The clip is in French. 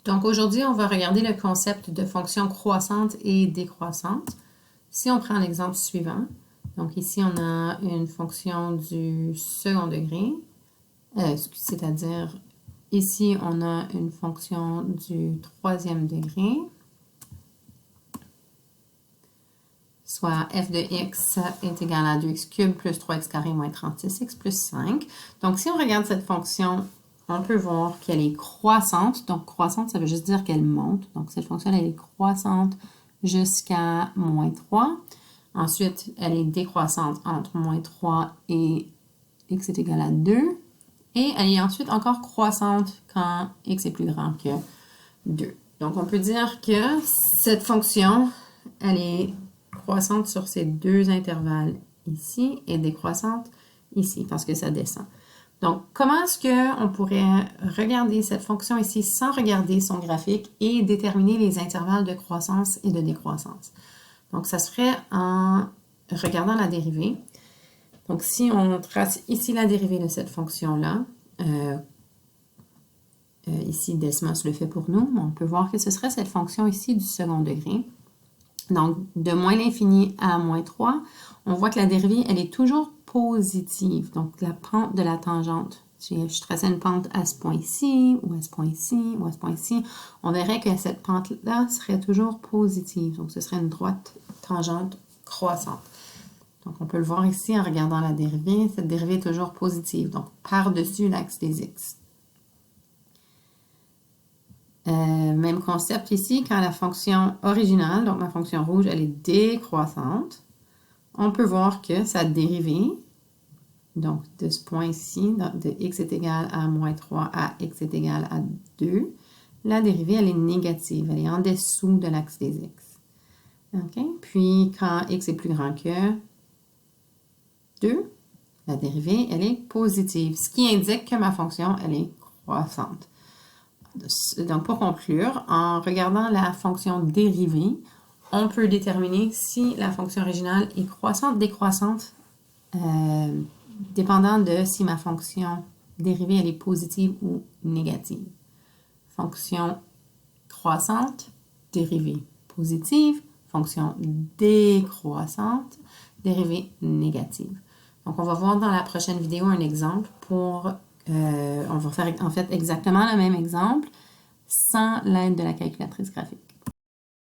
Donc aujourd'hui, on va regarder le concept de fonction croissante et décroissante. Si on prend l'exemple suivant, donc ici on a une fonction du second degré, c'est-à-dire ici on a une fonction du troisième degré, soit f de x est égal à 2x cube plus 3x carré moins 36x plus 5. Donc si on regarde cette fonction, on peut voir qu'elle est croissante. Donc, croissante, ça veut juste dire qu'elle monte. Donc, cette fonction, elle est croissante jusqu'à moins 3. Ensuite, elle est décroissante entre moins 3 et x est égal à 2. Et elle est ensuite encore croissante quand x est plus grand que 2. Donc, on peut dire que cette fonction, elle est croissante sur ces deux intervalles ici et décroissante ici parce que ça descend. Donc, comment est-ce qu'on pourrait regarder cette fonction ici sans regarder son graphique et déterminer les intervalles de croissance et de décroissance? Donc, ça se ferait en regardant la dérivée. Donc, si on trace ici la dérivée de cette fonction-là, ici Desmos le fait pour nous, on peut voir que ce serait cette fonction ici du second degré. Donc, de moins l'infini à moins 3, on voit que la dérivée, elle est toujours positive. Donc, la pente de la tangente, si je traçais une pente à ce point-ci, ou à ce point-ci, ou à ce point-ci, on verrait que cette pente-là serait toujours positive. Donc, ce serait une droite tangente croissante. Donc, on peut le voir ici en regardant la dérivée. Cette dérivée est toujours positive, donc par-dessus l'axe des x. Même concept ici, quand la fonction originale, donc ma fonction rouge, elle est décroissante, on peut voir que sa dérivée, donc de ce point-ci, de x est égal à moins 3 à x est égal à 2, la dérivée, elle est négative, elle est en dessous de l'axe des x. Okay? Puis, quand x est plus grand que 2, la dérivée, elle est positive, ce qui indique que ma fonction, elle est croissante. Donc, pour conclure, en regardant la fonction dérivée, on peut déterminer si la fonction originale est croissante, décroissante, dépendant de si ma fonction dérivée elle est positive ou négative. Fonction croissante, dérivée positive, fonction décroissante, dérivée négative. Donc, on va voir dans la prochaine vidéo un exemple pour... on va faire en fait exactement le même exemple sans l'aide de la calculatrice graphique.